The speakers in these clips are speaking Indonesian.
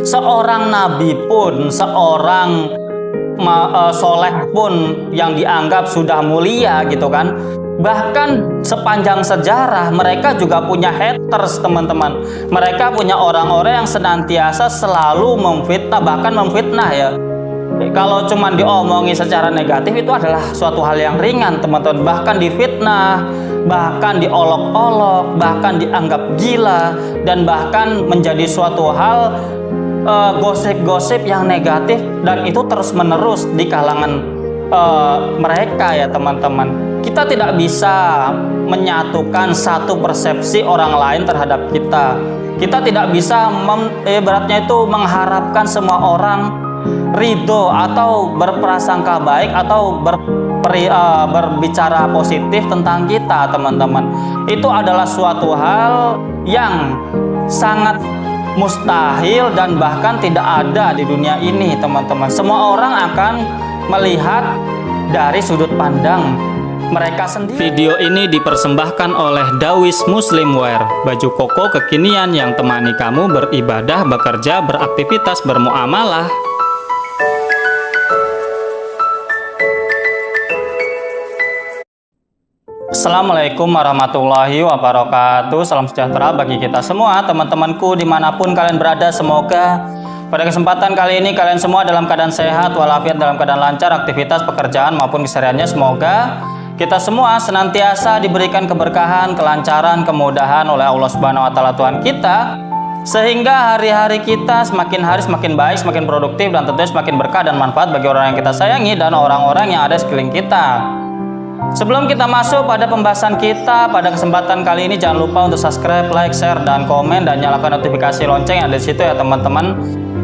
Seorang nabi pun, seorang soleh pun yang dianggap sudah mulia gitu kan, bahkan sepanjang sejarah mereka juga punya haters, teman-teman. Mereka punya orang-orang yang senantiasa selalu memfitnah, bahkan memfitnah ya. Kalau cuma diomongi secara negatif itu adalah suatu hal yang ringan, teman-teman. Bahkan difitnah, bahkan diolok-olok, bahkan dianggap gila, dan bahkan menjadi suatu hal gosip-gosip yang negatif, dan itu terus-menerus di kalangan mereka ya, teman-teman. Kita tidak bisa menyatukan satu persepsi orang lain terhadap kita. Kita tidak bisa ibaratnya itu mengharapkan semua orang ridho atau berprasangka baik atau berbicara positif tentang kita, teman-teman. Itu adalah suatu hal yang sangat mustahil dan bahkan tidak ada di dunia ini, teman-teman. Semua orang akan melihat dari sudut pandang mereka sendiri. Video ini dipersembahkan oleh Dawis Muslimwear, baju koko kekinian yang temani kamu beribadah, bekerja, beraktivitas, bermuamalah. Assalamualaikum warahmatullahi wabarakatuh. Salam sejahtera bagi kita semua, teman-temanku dimanapun kalian berada. Semoga pada kesempatan kali ini kalian semua dalam keadaan sehat walafiat, dalam keadaan lancar aktivitas pekerjaan maupun kesehariannya. Semoga kita semua senantiasa diberikan keberkahan, kelancaran, kemudahan oleh Allah Subhanahu wa Ta'ala Tuhan kita, sehingga hari-hari kita semakin hari semakin baik, semakin produktif, dan tentunya semakin berkah dan manfaat bagi orang yang kita sayangi dan orang-orang yang ada di sekeliling kita. Sebelum kita masuk pada pembahasan kita pada kesempatan kali ini, jangan lupa untuk subscribe, like, share, dan komen, dan nyalakan notifikasi lonceng yang ada di situ ya, teman-teman.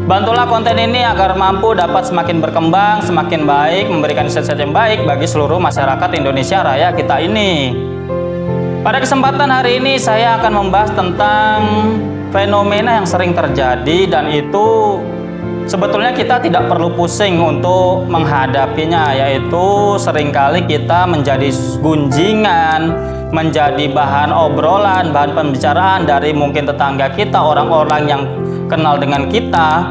Bantulah konten ini agar mampu dapat semakin berkembang, semakin baik, memberikan insight yang baik bagi seluruh masyarakat Indonesia Raya kita ini. Pada kesempatan hari ini saya akan membahas tentang fenomena yang sering terjadi, dan itu sebetulnya kita tidak perlu pusing untuk menghadapinya, yaitu seringkali kita menjadi gunjingan, menjadi bahan obrolan, bahan pembicaraan dari mungkin tetangga kita, orang-orang yang kenal dengan kita,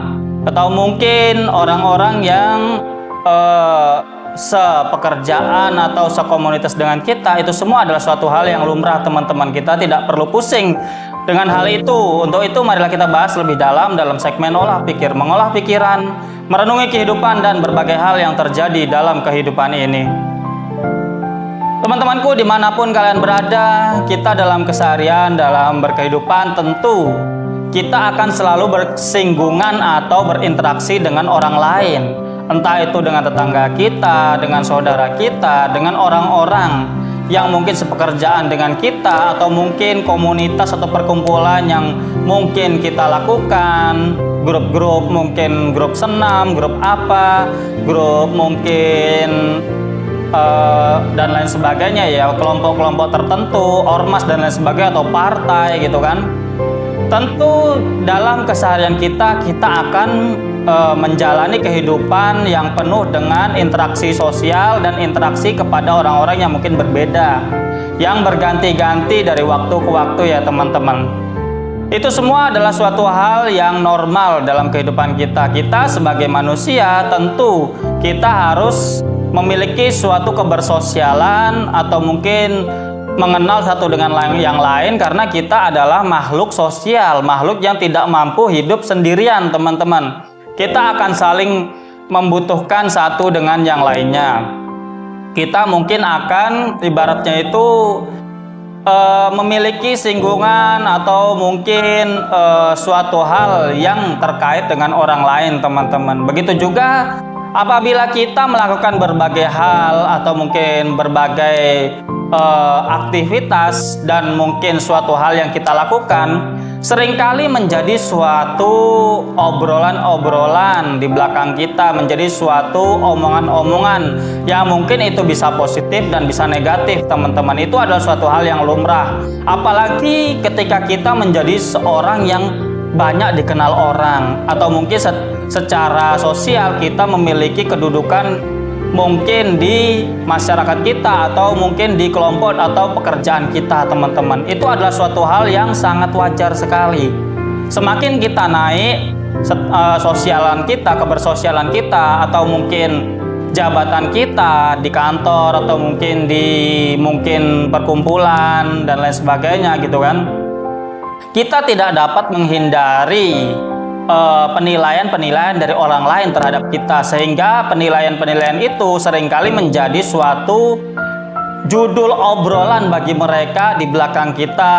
atau mungkin orang-orang yang sepekerjaan atau sekomunitas dengan kita. Itu semua adalah suatu hal yang lumrah, teman-teman. Kita tidak perlu pusing dengan hal itu. Untuk itu marilah kita bahas lebih dalam segmen olah pikir, mengolah pikiran, merenungi kehidupan dan berbagai hal yang terjadi dalam kehidupan ini. Teman-temanku dimanapun kalian berada, kita dalam keseharian, dalam berkehidupan, tentu kita akan selalu bersinggungan atau berinteraksi dengan orang lain. Entah itu dengan tetangga kita, dengan saudara kita, dengan orang-orang yang mungkin sepekerjaan dengan kita, atau mungkin komunitas atau perkumpulan yang mungkin kita lakukan, grup-grup, mungkin grup senam, grup apa, grup mungkin dan lain sebagainya ya, kelompok-kelompok tertentu, ormas dan lain sebagainya, atau partai gitu kan. Tentu dalam keseharian kita akan menjalani kehidupan yang penuh dengan interaksi sosial dan interaksi kepada orang-orang yang mungkin berbeda, yang berganti-ganti dari waktu ke waktu ya, teman-teman. Itu semua adalah suatu hal yang normal dalam kehidupan kita. Kita sebagai manusia tentu kita harus memiliki suatu kebersosialan, atau mungkin mengenal satu dengan yang lain, karena kita adalah makhluk sosial, makhluk yang tidak mampu hidup sendirian, teman-teman. Kita akan saling membutuhkan satu dengan yang lainnya. Kita mungkin akan ibaratnya itu memiliki singgungan atau mungkin suatu hal yang terkait dengan orang lain, teman-teman. Begitu juga apabila kita melakukan berbagai hal atau mungkin berbagai aktivitas dan mungkin suatu hal yang kita lakukan seringkali menjadi suatu obrolan-obrolan di belakang kita, menjadi suatu omongan-omongan yang mungkin itu bisa positif dan bisa negatif, teman-teman. Itu adalah suatu hal yang lumrah, apalagi ketika kita menjadi seorang yang banyak dikenal orang, atau mungkin secara sosial kita memiliki kedudukan mungkin di masyarakat kita, atau mungkin di kelompok atau pekerjaan kita, teman-teman. Itu adalah suatu hal yang sangat wajar sekali. Semakin kita naik, sosialan kita, kebersosialan kita, atau mungkin jabatan kita di kantor, atau mungkin di perkumpulan dan lain sebagainya gitu kan. Kita tidak dapat menghindari penilaian-penilaian dari orang lain terhadap kita, sehingga penilaian-penilaian itu seringkali menjadi suatu judul obrolan bagi mereka di belakang kita,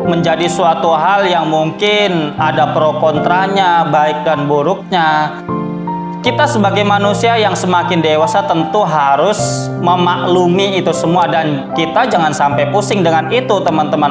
menjadi suatu hal yang mungkin ada pro kontranya, baik dan buruknya. Kita sebagai manusia yang semakin dewasa tentu harus memaklumi itu semua, dan kita jangan sampai pusing dengan itu teman-teman.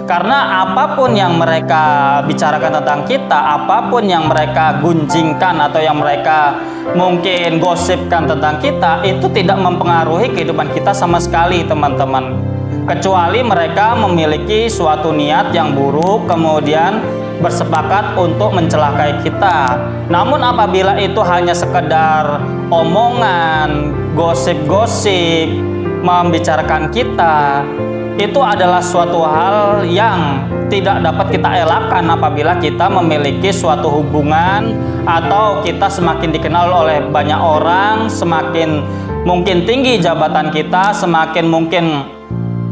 Karena apapun yang mereka bicarakan tentang kita, apapun yang mereka gunjingkan atau yang mereka mungkin gosipkan tentang kita, itu tidak mempengaruhi kehidupan kita sama sekali teman-teman. Kecuali mereka memiliki suatu niat yang buruk, kemudian bersepakat untuk mencelakai kita. Namun apabila itu hanya sekedar omongan, gosip-gosip, membicarakan kita, itu adalah suatu hal yang tidak dapat kita elakkan apabila kita memiliki suatu hubungan atau kita semakin dikenal oleh banyak orang, semakin mungkin tinggi jabatan kita, semakin mungkin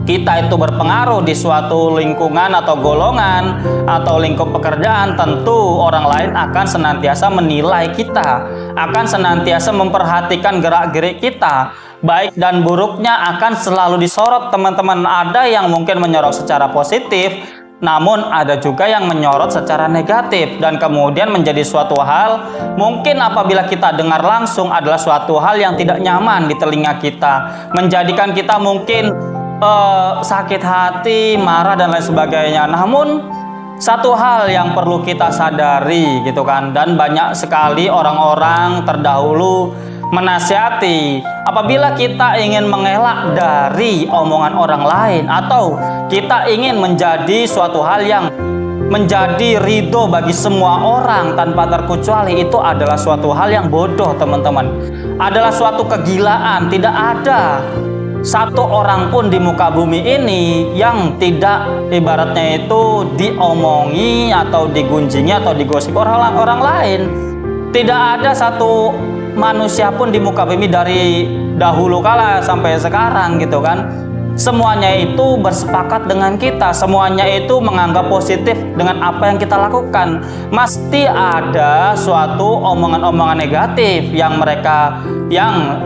kita itu berpengaruh di suatu lingkungan atau golongan atau lingkup pekerjaan. Tentu orang lain akan senantiasa menilai kita, akan senantiasa memperhatikan gerak-gerik kita, baik dan buruknya akan selalu disorot teman-teman. Ada yang mungkin menyorot secara positif, namun ada juga yang menyorot secara negatif, dan kemudian menjadi suatu hal mungkin apabila kita dengar langsung adalah suatu hal yang tidak nyaman di telinga kita, menjadikan kita mungkin sakit hati, marah dan lain sebagainya. Namun satu hal yang perlu kita sadari gitu kan, dan banyak sekali orang-orang terdahulu menasihati, apabila kita ingin mengelak dari omongan orang lain atau kita ingin menjadi suatu hal yang menjadi ridho bagi semua orang tanpa terkecuali, itu adalah suatu hal yang bodoh teman-teman, adalah suatu kegilaan. Tidak ada satu orang pun di muka bumi ini yang tidak ibaratnya itu diomongi atau digunjingi atau digosip orang lain. Tidak ada satu manusia pun di muka bumi dari dahulu kala sampai sekarang gitu kan. Semuanya itu bersepakat dengan kita, semuanya itu menganggap positif dengan apa yang kita lakukan. Mesti ada suatu omongan-omongan negatif yang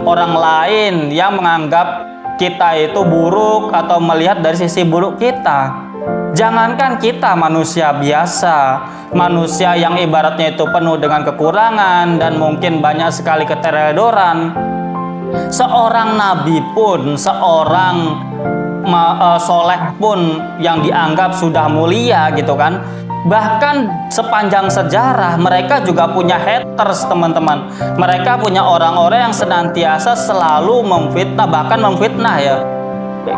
orang lain yang menganggap kita itu buruk atau melihat dari sisi buruk kita. Jangankan kita manusia biasa, manusia yang ibaratnya itu penuh dengan kekurangan dan mungkin banyak sekali keteledoran, seorang nabi pun, seorang soleh pun yang dianggap sudah mulia gitu kan, bahkan sepanjang sejarah mereka juga punya haters teman-teman. Mereka punya orang-orang yang senantiasa selalu memfitnah, bahkan memfitnah ya.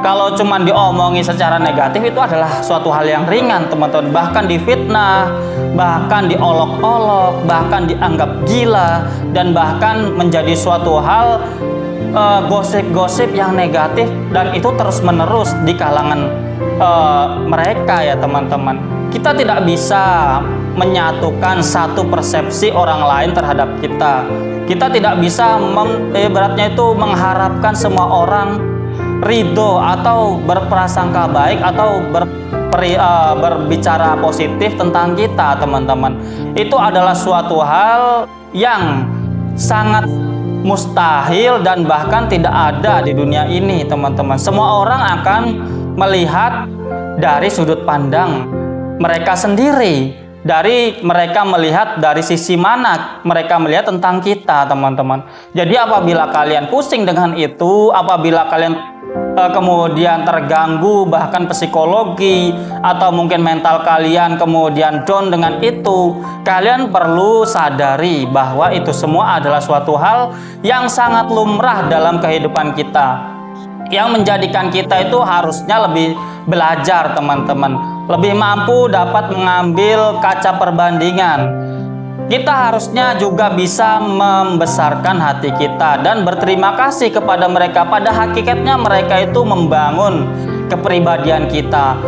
Kalau cuma diomongi secara negatif itu adalah suatu hal yang ringan teman-teman. Bahkan difitnah, bahkan diolok-olok, bahkan dianggap gila, dan bahkan menjadi suatu hal gosip-gosip yang negatif, dan itu terus-menerus di kalangan mereka ya teman-teman. Kita tidak bisa menyatukan satu persepsi orang lain terhadap kita. Kita tidak bisa ibaratnya itu mengharapkan semua orang ridho atau berprasangka baik atau berbicara positif tentang kita teman-teman. Itu adalah suatu hal yang sangat mustahil dan bahkan tidak ada di dunia ini teman-teman. Semua orang akan melihat dari sudut pandang mereka sendiri, dari mereka melihat dari sisi mana mereka melihat tentang kita teman-teman. Jadi apabila kalian pusing dengan itu, apabila kalian kemudian terganggu bahkan psikologi atau mungkin mental kalian kemudian down dengan itu, kalian perlu sadari bahwa itu semua adalah suatu hal yang sangat lumrah dalam kehidupan kita, yang menjadikan kita itu harusnya lebih belajar teman-teman, lebih mampu dapat mengambil kaca perbandingan. Kita harusnya juga bisa membesarkan hati kita dan berterima kasih kepada mereka. Pada hakikatnya mereka itu membangun kepribadian kita.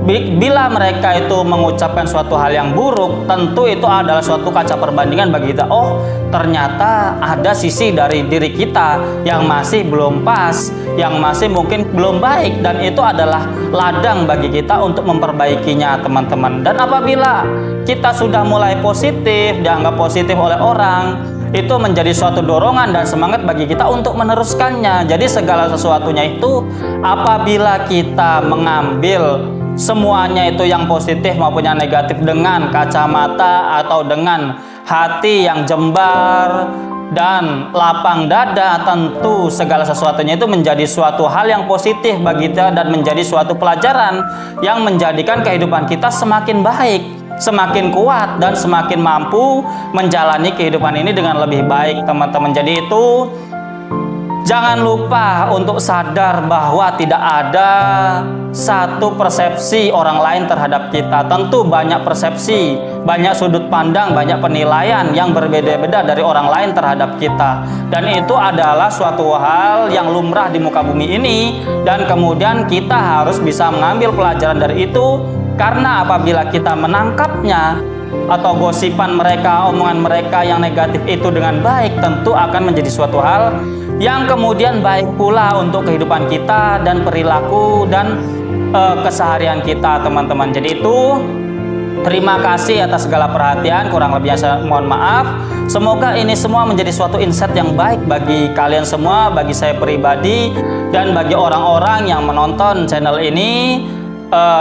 Bila mereka itu mengucapkan suatu hal yang buruk, tentu itu adalah suatu kaca perbandingan bagi kita. Oh, ternyata ada sisi dari diri kita yang masih belum pas, yang masih mungkin belum baik, dan itu adalah ladang bagi kita untuk memperbaikinya, teman-teman. Dan apabila kita sudah mulai positif, dianggap positif oleh orang, itu menjadi suatu dorongan dan semangat bagi kita untuk meneruskannya. Jadi segala sesuatunya itu, apabila kita mengambil semuanya itu yang positif maupun yang negatif dengan kacamata atau dengan hati yang jembar dan lapang dada, tentu segala sesuatunya itu menjadi suatu hal yang positif bagi kita dan menjadi suatu pelajaran yang menjadikan kehidupan kita semakin baik, semakin kuat, dan semakin mampu menjalani kehidupan ini dengan lebih baik, teman-teman. Jadi itu jangan lupa untuk sadar bahwa tidak ada satu persepsi orang lain terhadap kita. Tentu banyak persepsi, banyak sudut pandang, banyak penilaian yang berbeda-beda dari orang lain terhadap kita. Dan itu adalah suatu hal yang lumrah di muka bumi ini. Dan kemudian kita harus bisa mengambil pelajaran dari itu. Karena apabila kita menangkapnya, atau gosipan mereka, omongan mereka yang negatif itu dengan baik, tentu akan menjadi suatu hal yang kemudian baik pula untuk kehidupan kita dan perilaku dan keseharian kita, teman-teman. Jadi itu, terima kasih atas segala perhatian, kurang lebihnya saya mohon maaf. Semoga ini semua menjadi suatu insight yang baik bagi kalian semua, bagi saya pribadi, dan bagi orang-orang yang menonton channel ini.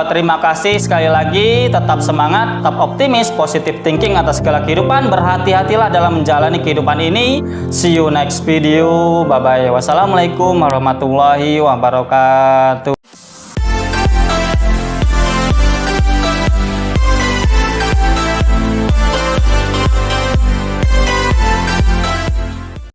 Terima kasih sekali lagi, tetap semangat, tetap optimis, positive thinking atas segala kehidupan, berhati-hatilah dalam menjalani kehidupan ini. See you next video, bye bye. Wassalamualaikum warahmatullahi wabarakatuh.